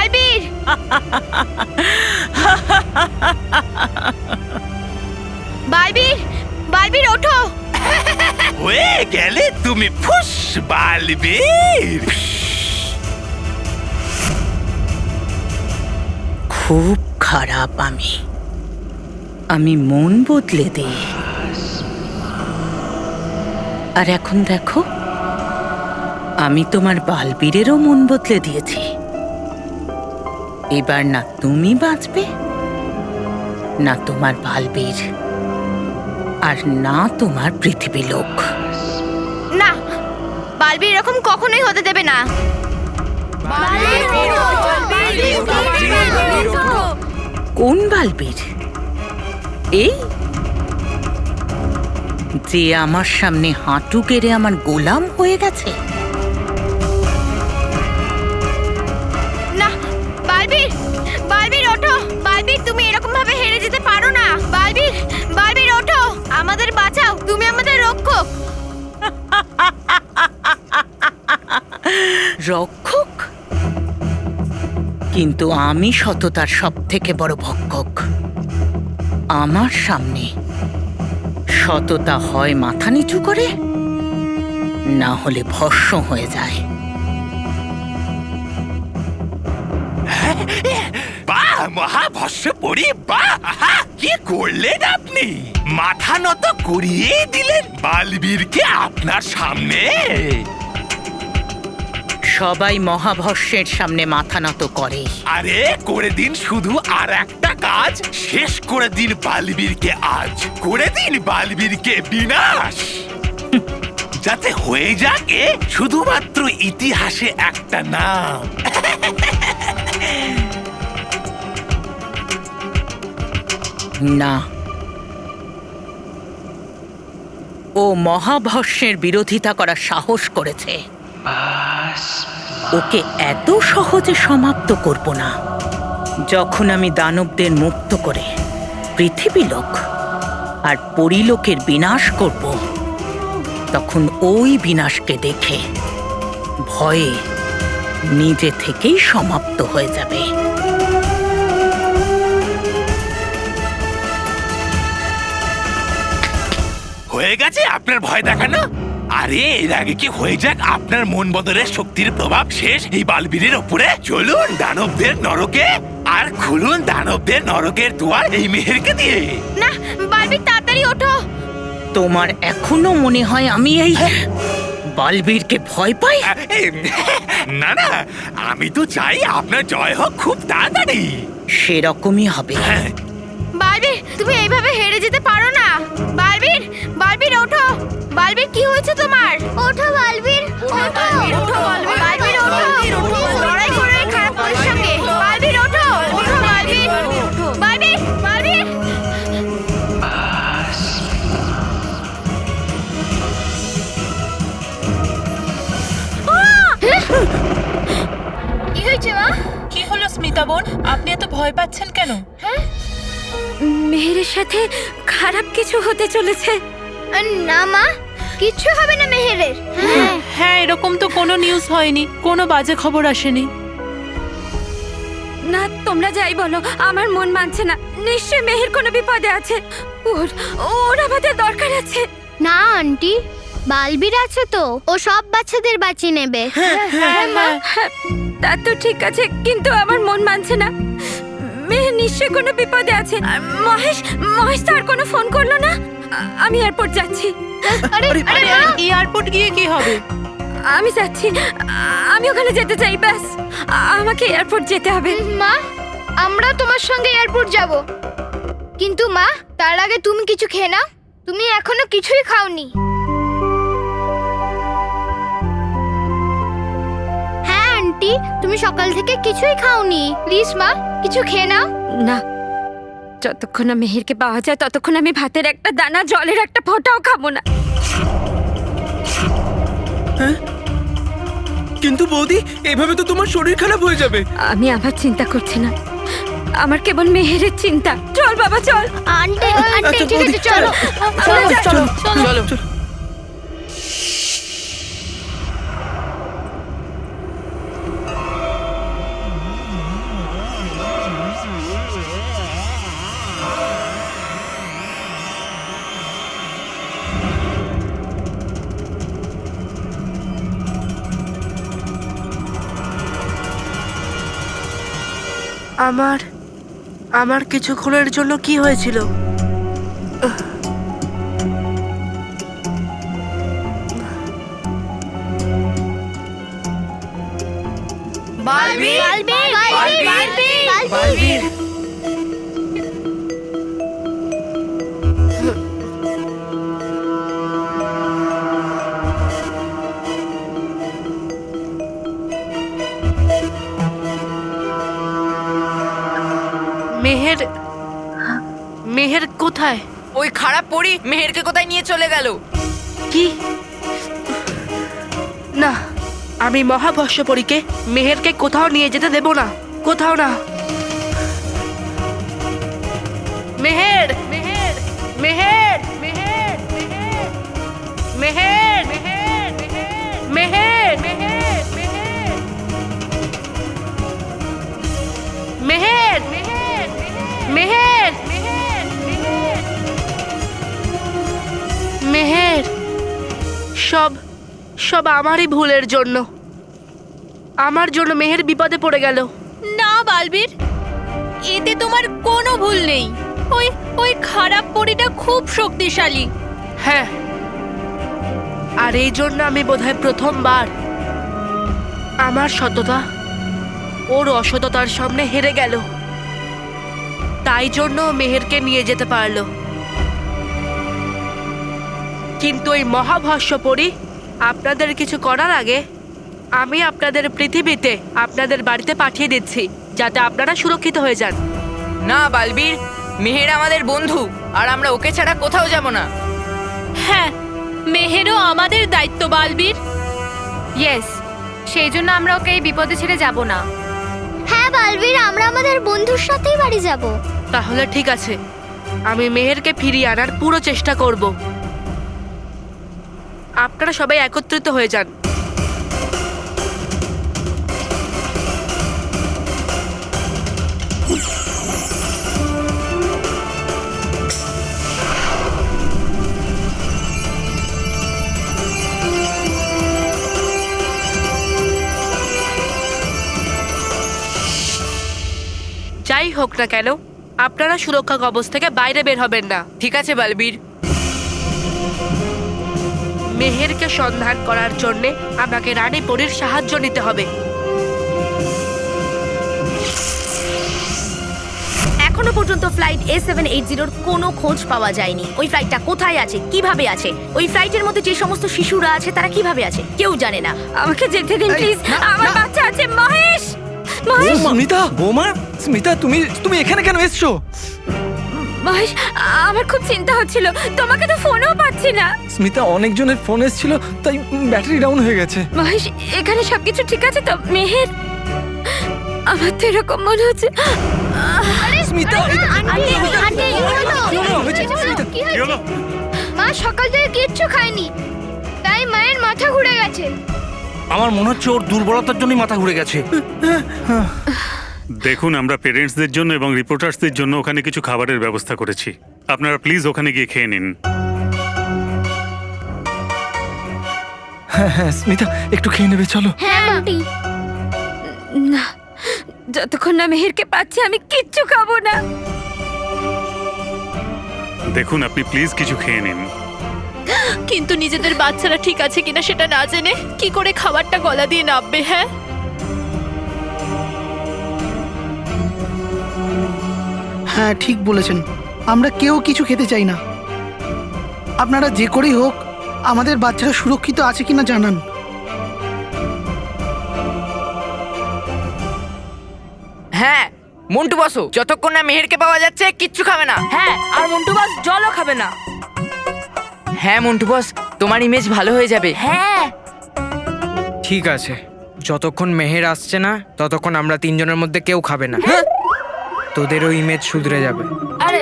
বালবীর বালবীর বালবীর ওঠো। হয়ে গেলে তুমি ফুস বালবীর। খুব খারাপ আমি মন বদলে দিই। আর এখন দেখো, আমি তোমার বালবীরেরও মন বদলে দিয়েছি। এবার না তুমি বাঁচবে, না তোমার বালবীর, আর না তোমার পৃথিবী লোক। না, বালবীর এরকম কখনোই হতে দেবে না। কোন বালবীর? এই যে আমার সামনে হাঁটু গেড়ে আমার গোলাম হয়ে গেছে? না, বালবীর বালবীর ওঠো। বালবীর তুমি এরকম ভাবে হেরে যেতে পারো না। বালবীর বালবীর ওঠো, আমাদের বাঁচাও, তুমি আমাদের রক্ষক। রক্ষক? কিন্তু আমি সততার সব থেকে বড় ভক্ষক। আমার সামনে সততা হয় মাথা নিচু করে, না হলে ভস্ম হয়ে যায়। বাহ মহাভস্য পরি, বাহ! কি করলেন আপনি? মাথা নত করিয়ে দিলেন বালবীরকে আপনার সামনে। সবাই মহাভস্যের সামনে মাথা নত করে। আরে করে দিন শুধু আর একটা কাজ, শেষ করে দিন বালবীরকে আজ। করে দিন বালবীরকে বিনাশ, যাতে হয়ে যাকে শুধুমাত্র ইতিহাসে একটা নাম। না, ও মহাভস্যের বিরোধিতা করার সাহস করেছে। ওকে এত সহজে সমাপ্ত করব না। যখন আমি দানবদের মুক্ত করে পৃথিবী লোক আর পরিলোকের বিনাশ করব, তখন ওই বিনাশকে দেখে ভয়ে নিজে থেকেই সমাপ্ত হয়ে যাবে। হয়ে গেছে আপনার ভয় দেখানো। আরে এর আগে কি হয়ে যাক আপনার মন বদলের শক্তির প্রভাব শেষ এই বালবীরের ওপরে। চলুন দানবদের নরকে, আর খুলুন দানবদের নরকের দুয়ার এই মেহেরকে দিয়ে। না, বালবীর তাড়াতাড়ি ওঠো। তোমার এখনো মনে হয় আমি এই বালবীরকে ভয় পাই? না না, আমি তো চাই আপনার জয় হোক খুব তাড়াতাড়ি। সেরকমই হবে। বালবীর তুমি এইভাবে হেরে যেতে পারো না। বালবীর বালবীর ওঠো। বালবীর কি হয়েছে তোমার? ওঠো বালবীর, ওঠো ওঠো বালবীর, বালবীর ওঠো, লড়াই করো এই খারাপ পরির সঙ্গে। বালবীর ওঠো, ওঠো বালবীর, বালবীর বালবীর। কি হয়েছে মা? কি হলো স্মিতা বোন, আপনি এত ভয় পাচ্ছেন কেন? মেহেরের সাথে খারাপ কিছু হতে চলেছে। না মা, কিচ্ছু হবে না মেহেরের। হ্যাঁ, এরকম তো কোনো নিউজ হয়নি, কোনো বাজে খবর আসেনি। না, তোমরা যাই বলো, আমার মন মানছে না। নিশ্চয়ই মেহের কোনো বিপদে আছে। ওর আমাদের দরকার আছে। না আন্টি, বালবীর আছে তো, ও সব বাচ্চাদের বাঁচিয়ে নেবে। হ্যাঁ মা, তা তো ঠিক আছে, কিন্তু আমার মন মানছে না। মেহের নিশ্চয়ই কোনো বিপদে আছে। আর মহেশ তো আর কোনো ফোন করলো না। আমি এয়ারপোর্ট যাচ্ছি। এয়ারপোর্ট গিয়ে কি হবে? আমি যাচ্ছি, আমি ওখানে যেতে চাই। ব্যাস, আমাকে এয়ারপোর্ট যেতে হবে। মা, আমরা তোমার সঙ্গে এয়ারপোর্ট যাব, কিন্তু মা তার আগে তুমি কিছু খেয়ে নাও। তুমি এখনো কিছুই খাওনি। হ্যাঁ আন্টি, তুমি সকাল থেকে কিছুই খাওনি। প্লিজ মা, কিছু খেয়ে নাও। না, যতক্ষণ না মেহেরকে পাওয়া যায় ততক্ষণ আমি ভাতের একটা দানা, জলের একটা ফোঁটাও খাবো না। কিন্তু বৌদি, এভাবে তো তোমার শরীর খারাপ হয়ে যাবে। আমি আমার চিন্তা করছি না, আমার কেবল মেহেরের চিন্তা। চল বাবা চল। আন্টি আন্টি আচ্ছা, ঠিক বৌদি, আছে, চলো চলো চলো চলো। আমার কিছুক্ষণের জন্য কি হয়েছিল? বালবীর মেহের কোথায়? ওই খারাপ পরি মেহেরকে কোথায় নিয়ে চলে গেল? কি? না, আমি মহাভস্যপরীকে মেহেরকে কোথাও নিয়ে যেতে দেব না, কোথাও না। মেহের মেহের মেহের মেহের মেহের মেহের মেহের মেহের মেহের মেহের মেহের সব আমারই ভুলের জন্য। আমার জন্য মেহের বিপদে পড়ে গেল। না বালবীর, এতে তোমার কোনো ভুল নেই। ওই ওই খারাপ পরিটা খুব শক্তিশালী। হ্যাঁ, আর এই জন্য আমি বোধহয় প্রথমবার আমার সততা ওর অসততার সামনে হেরে গেল। তাই জন্য ও মেহেরকে নিয়ে যেতে পারলো। কিন্তু ওই মহাভস্যপরী আপনাদের কিছু করার আগে আমি আপনাদের পৃথিবীতে আপনাদের বাড়িতে পাঠিয়ে দিচ্ছি, যাতে আপনারা সুরক্ষিত হয়ে যান। না বালবীর, মেহের আমাদের বন্ধু, আর আমরা ওকে ছাড়া কোথাও যাব না। হ্যাঁ, মেহেরও আমাদের দায়িত্ব বালবীর। ইয়েস, সেই জন্য আমরা ওকে এই বিপদে ছেড়ে যাব না। হ্যাঁ বালবীর, আমরা আমাদের বন্ধুর সাথেই বাড়ি যাব। তাহলে ঠিক আছে, আমি মেহেরকে ফিরিয়ে আনার পুরো চেষ্টা করব। আপনারা সবাই একত্রিত হয়ে যান। যাই হোক না কেন, আপনারা সুরক্ষা কবচ থেকে বাইরে বের হবেন না। ঠিক আছে বালবীর। মেহেরকে সন্ধান করার জন্য আমাকে রানী পরীর সাহায্য নিতে হবে। এখনো পর্যন্ত ফ্লাইট A780 কোনো খোঁজ পাওয়া যায়নি। ওই ফ্লাইটটা কোথায় আছে, কিভাবে আছে, ওই ফ্লাইটের মধ্যে যে সমস্ত শিশুরা আছে তারা কিভাবে আছে, কেউ জানে না। আমাকে যেতে দিন প্লিজ, আমার বাচ্চা আছে। মহেশ, মহেশ, স্মিতা, বৌমা, স্মিতা, তুমি এখানে কেন এসছো? মহেশ, আমার খুব চিন্তা হচ্ছিল, তোমাকে তো ফোনও পাচ্ছি না। স্মিতা, অনেকজনের ফোন এসেছিল, তাই ব্যাটারি ডাউন হয়ে গেছে। মহেশ, এখানে সবকিছু ঠিক আছে তো? মেহের, আমার তো এরকম মনে হচ্ছে। স্মিতা, মা সকাল থেকে কিচ্ছু খায়নি, তাই মায়ের মাথা ঘুরে গেছে। আমার মনে হচ্ছে ওর দুর্বলতার জন্যই মাথা ঘুরে গেছে। দেখুন, আমরা পেরেন্টসদের জন্য এবং রিপোর্টার্সদের জন্য ওখানে কিছু খাবারের ব্যবস্থা করেছি। আপনারা প্লিজ ওখানে গিয়ে খেয়ে নিন। হ্যাঁ হ্যাঁ, স্মিতা, একটু খেয়ে নেবে, চলো। হ্যাঁ আন্টি। না, যতক্ষণ না মেহেরকে পাচ্ছি আমি কিচ্ছু খাবো না। দেখুন, আপনি প্লিজ কিছু খেয়ে নিন। কিন্তু নিজেদের বাচ্চারা ঠিক আছে কিনা সেটা না জেনে কি করে খাবারটা গলা দিয়ে নাববে? হ্যাঁ, হ্যাঁ ঠিক বলেছেন, আমরা কেউ কিছু খেতে চাই না। আপনারা যে করেই হোক আমাদের বাচ্চারা সুরক্ষিত আছে কিনা জানান। হ্যাঁ মন্টু বসো, যতক্ষণ না মেহেরকে পাওয়া যাচ্ছে কিচ্ছু খাবে না। হ্যাঁ, আর মন্টু বস জলও খাবে না। হ্যাঁ মন্টু বস, তোমার ইমেজ ভালো হয়ে যাবে। হ্যাঁ ঠিক আছে, যতক্ষণ মেহের আসছে না ততক্ষণ আমরা তিনজনের মধ্যে কেউ খাবে না। তোদেরও ইমেজ শুধরে যাবে। আরে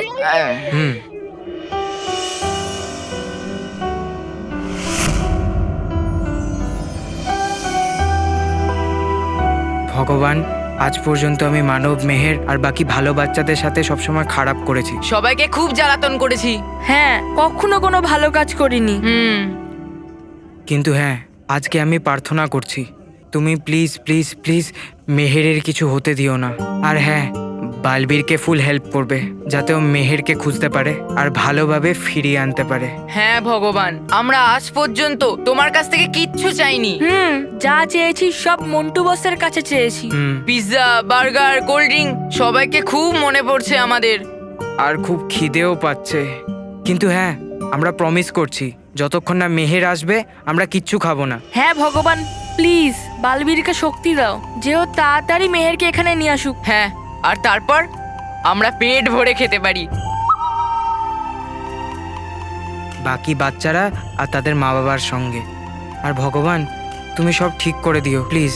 হুম। ভগবান, আজ পর্যন্ত আমি মানব, মেহের আর বাকি ভালো বাচ্চাদের সাথে সবসময় খারাপ করেছি। সবাইকে খুব জ্বালাতন করেছি। হ্যাঁ, কখনো কোনো ভালো কাজ করিনি। কিন্তু হ্যাঁ, আজকে আমি প্রার্থনা করছি, তুমি প্লিজ প্লিজ প্লিজ মেহেরের কিছু হতে দিও না। আর হ্যাঁ, বালবীরকে ফুল হেল্প করবে যাতে ও মেহেরকে খুঁজতে পারে আর ভালোভাবে ফিরিয়ে আনতে পারে। হ্যাঁ ভগবান, আমরা আজ পর্যন্ত তোমার কাছ থেকে কিচ্ছু চাইনি। যা চেয়েছি সব মন্টু বসের কাছে চেয়েছি। পিৎজা, বার্গার, কোল্ড ড্রিঙ্ক, সবাইকে খুব মনে পড়ছে আমাদের। আর খুব খিদেও পাচ্ছে। কিন্তু হ্যাঁ, আমরা প্রমিস করছি যতক্ষণ না মেহের আসবে আমরা কিচ্ছু খাবো না। হ্যাঁ ভগবান, প্লিজ বালবীরকে শক্তি দাও যে ও তাড়াতাড়ি মেহেরকে এখানে নিয়ে আসুক। হ্যাঁ, আর তারপর আমরা পেট ভরে খেতে পারি। বাকি বাচ্চারা আর তাদের মা বাবার সঙ্গে। আর ভগবান, তুমি সব ঠিক করে দিও প্লিজ।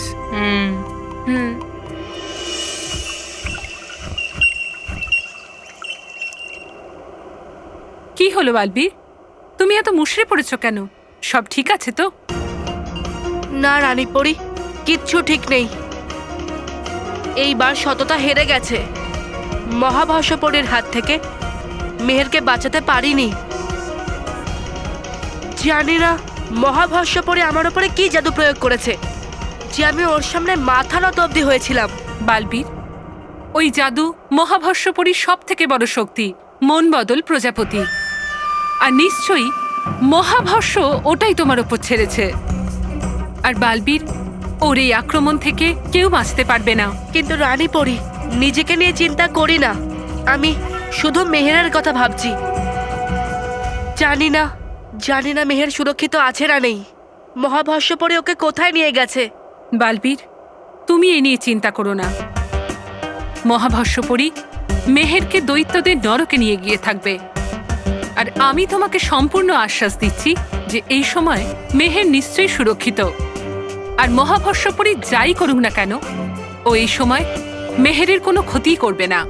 কি হলো বালবীর, তুমি এত মুষড়ে পড়েছো কেন? সব ঠিক আছে তো? না রানী পরি, কিচ্ছু ঠিক নেই। এইবার সততা হেরে গেছে। মহাভাষ্যপরীর হাত থেকে মেহেরকে বাঁচাতে পারিনি। জানি না মহাভাষ্যপরী আমার উপরে কি জাদু প্রয়োগ করেছে যে আমি ওর সামনে মাথা নত অব্দি হয়েছিলাম। বালবীর, ওই জাদু মহাভস্যপরীর সব থেকে বড় শক্তি, মন বদল প্রজাপতি। আর নিশ্চয়ই মহাভস্য ওটাই তোমার ওপর ছেড়েছে। আর বালবীর, ওর এই আক্রমণ থেকে কেউ বাঁচতে পারবে না। কিন্তু রানী পরি, নিজেকে নিয়ে চিন্তা করি না, আমি শুধু মেহেরের কথা ভাবছি। জানি না মেহের সুরক্ষিত আছে না নেই। মহাভাষ্যপরী ওকে কোথায় নিয়ে গেছে? বালবীর, তুমি এ নিয়ে চিন্তা করো না। মহাভস্যপরী মেহেরকে দৈত্যদের নরকে নিয়ে গিয়ে থাকবে। আর আমি তোমাকে সম্পূর্ণ আশ্বাস দিচ্ছি যে এই সময় মেহের নিশ্চয়ই সুরক্ষিত। আর মহাভস্যপরী যাই করুক না কেন, ও এই সময় মেহেরের কোনো ক্ষতি করবে না।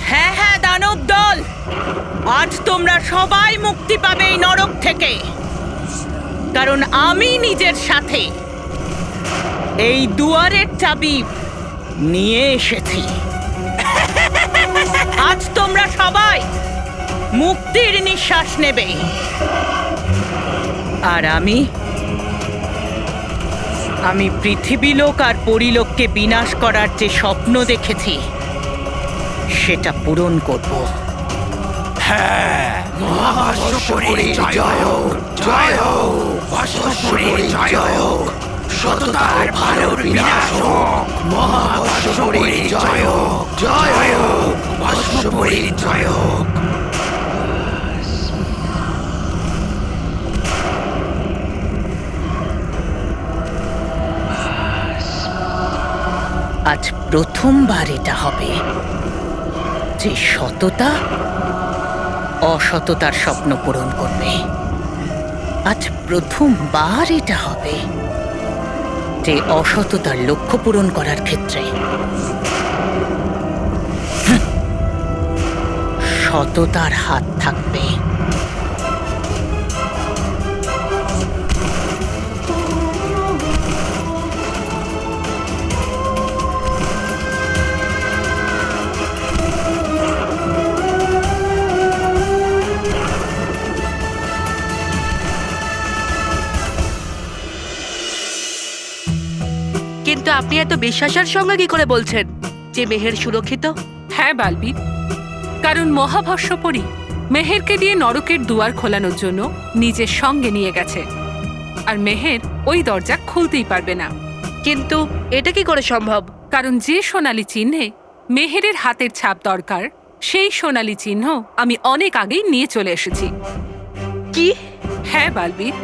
হ্যাঁ হ্যাঁ দানব দল, আজ তোমরা সবাই মুক্তি পাবে এই নরক থেকে। কারণ আমি নিজের সাথে এই দুয়ারের চাবি নিয়ে এসেছি। আজ তোমরা সবাই মুক্তির নিঃশ্বাস নেবে। আর আমি পৃথিবীলোক আর পরিলোককে বিনাশ করার যে স্বপ্ন দেখেছি সেটা পূরণ করব। হ্যাঁ, মহাভাষ্যপরী জয় হোক, জয় হোক, ভাষ্যপরী জয় হোক, সততার ভালোর বিনাশ হোক। মহাভাষ্যপরী জয় হোক, জয় হোক, ভাষ্যপরী জয় হোক। আজ প্রথমবার এটা হবে যে সততা অসততার স্বপ্ন পূরণ করবে। আজ প্রথমবার এটা হবে যে অসততার লক্ষ্য পূরণ করার ক্ষেত্রে সততার হাত থাকবে। কিন্তু আপনি এত বিশ্বাসের সঙ্গে কি করে বলছেন যে মেহের সুরক্ষিত? হ্যাঁ বালবীর, কারণ মহাভস্যপরী মেহেরকে দিয়ে নরকের দুয়ার খোলানোর জন্য নিজের সঙ্গে নিয়ে গেছে। আর মেহের ওই দরজা খুলতেই পারবে না। কিন্তু এটা কি করে সম্ভব? কারণ যে সোনালী চিহ্নে মেহেরের হাতের ছাপ দরকার, সেই সোনালী চিহ্ন আমি অনেক আগেই নিয়ে চলে এসেছি। কি? হ্যাঁ বালবীর,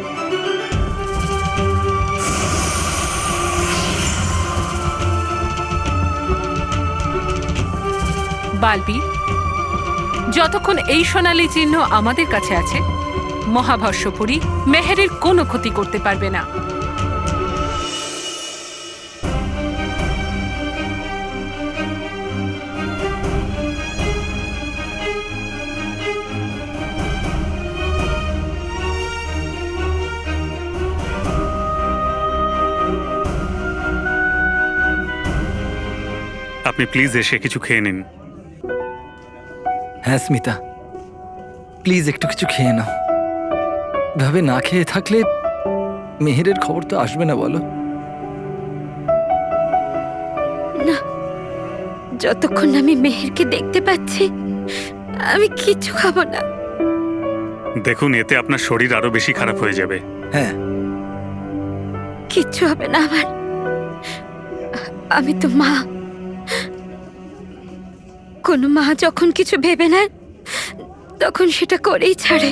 বালবীর, যতক্ষণ এই সোনালী চিহ্ন আমাদের কাছে আছে, মহাভস্যপরী মেহেরের কোনো ক্ষতি করতে পারবে না। আপনি প্লিজ এসে কিছু খেয়ে নিন। হ্যাঁ স্মিতা, প্লিজ একটু কিছু খেয়ে নাও। ভাবে না খেয়ে থাকলে মেহেরের খবর তো আসবে না, বলো। না, যতক্ষণ আমি মেহেরকে দেখতে পাচ্ছি আমি কিচ্ছু খাবো না। দেখুন, এতে আপনার শরীর আরো বেশি খারাপ হয়ে যাবে। হ্যাঁ, কিচ্ছু হবে না আমার। আমি তো মা। কোনো মা যখন কিছু ভেবে নেয় তখন সেটা করেই ছাড়ে।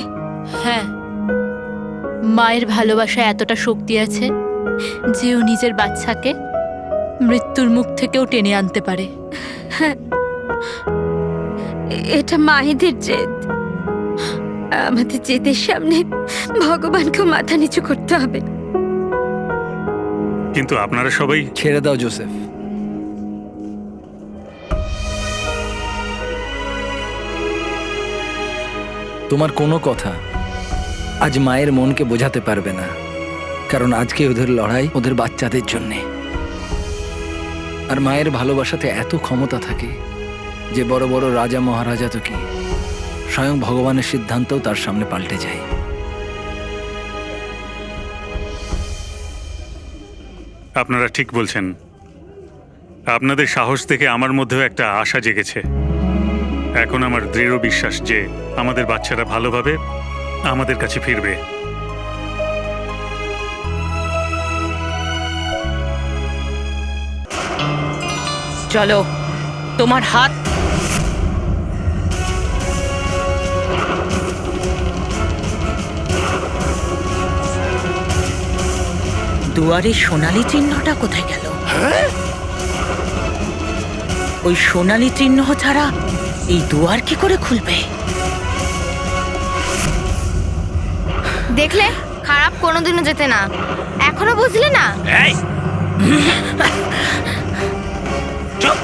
হ্যাঁ, মায়ের ভালোবাসায় এতটা শক্তি আছে যে ও নিজের বাচ্চাকে মৃত্যুর মুখ থেকেও টেনে আনতে পারে। হ্যাঁ, এটা মায়েদের জেদ। আমাদের জেদের সামনে ভগবানকেও মাথা নিচু করতে হবে। কিন্তু আপনারা সবাই ছেড়ে দাও জোসেফ। তোমার কোনো কথা আজ মায়ের মনকে বোঝাতে পারবে না, কারণ আজকে ওদের লড়াই ওদের বাচ্চাদের জন্যে। আর মায়ের ভালোবাসাতে এত ক্ষমতা থাকে যে বড় বড় রাজা মহারাজা তো কি, স্বয়ং ভগবানের সিদ্ধান্তও তার সামনে পাল্টে যায়। আপনারা ঠিক বলছেন। আপনাদের সাহস দেখে আমার মধ্যেও একটা আশা জেগেছে। এখন আমার দৃঢ় বিশ্বাস যে আমাদের বাচ্চারা ভালোভাবে আমাদের কাছে ফিরবে। চলো, তোমার হাত। দুয়ারে সোনালী চিহ্নটা কোথায় গেল? ওই সোনালী চিহ্ন ছাড়া এই দুয়ার কি করে খুলবে? দেখলে, খারাপ কোনোদিনও যেতে না। এখনো বুঝলে না? এই চুপ!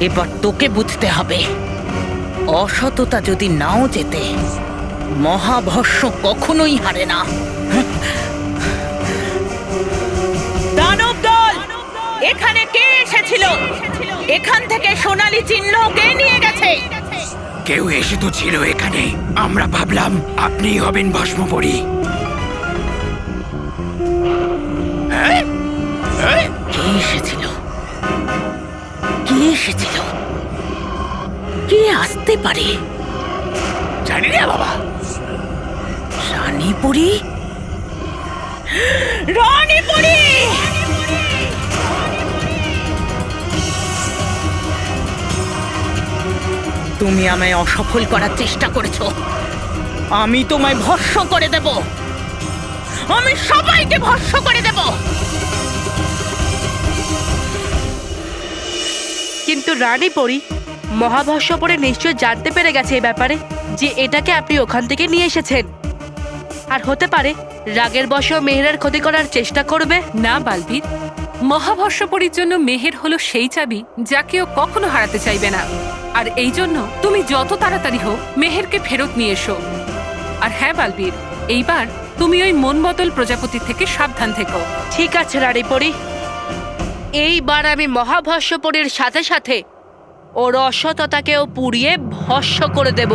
এবার তোকে বুঝতে হবে, অসততা যদি নাও যেতে, মহাভস্য কখনোই হারে না। দানব দল, এখানে কে এসেছিল? এখান থেকে সোনালী চিহ্ন কে নিয়ে গেছে? কেউ এসে তো ছিল এখানে, আমরা ভাবলাম আপনিই হবেন ভস্মপরী। কে এসেছিল? কে এসেছিল? কে আসতে পারে? জানি না বাবা। রানীপুরী? রানীপুরী! তুমি আমায় অসফল করার চেষ্টা করেছো। আমি তোমায় ভস্ম করে দেব। আমি সবাইকে ভস্ম করে দেব। কিন্তু রানী পরী, মহাভস্মপরে নিশ্চয় জানতে পেরে গেছে এই ব্যাপারে যে এটাকে আপনি ওখান থেকে নিয়ে এসেছেন। আর হতে পারে রাগের বশেও মেহেরের ক্ষতি করার চেষ্টা করবে। না বালবীর, মহাভস্মপরীর জন্য মেহের হলো সেই চাবি যা কেউ কখনো হারাতে চাইবে না। আর এই জন্য তুমি যত তাড়াতাড়ি হোক মেহেরকে ফেরত নিয়ে এসো। আর হ্যাঁ বালবীর, এইবার তুমি ওই মনবদল প্রজাপতি থেকে সাবধান থেকো। ঠিক আছে রানী পরী, এইবার আমি মহাভস্মপরীর সাথে সাথে ওর অসততাকেও পুড়িয়ে ভস্ম করে দেব।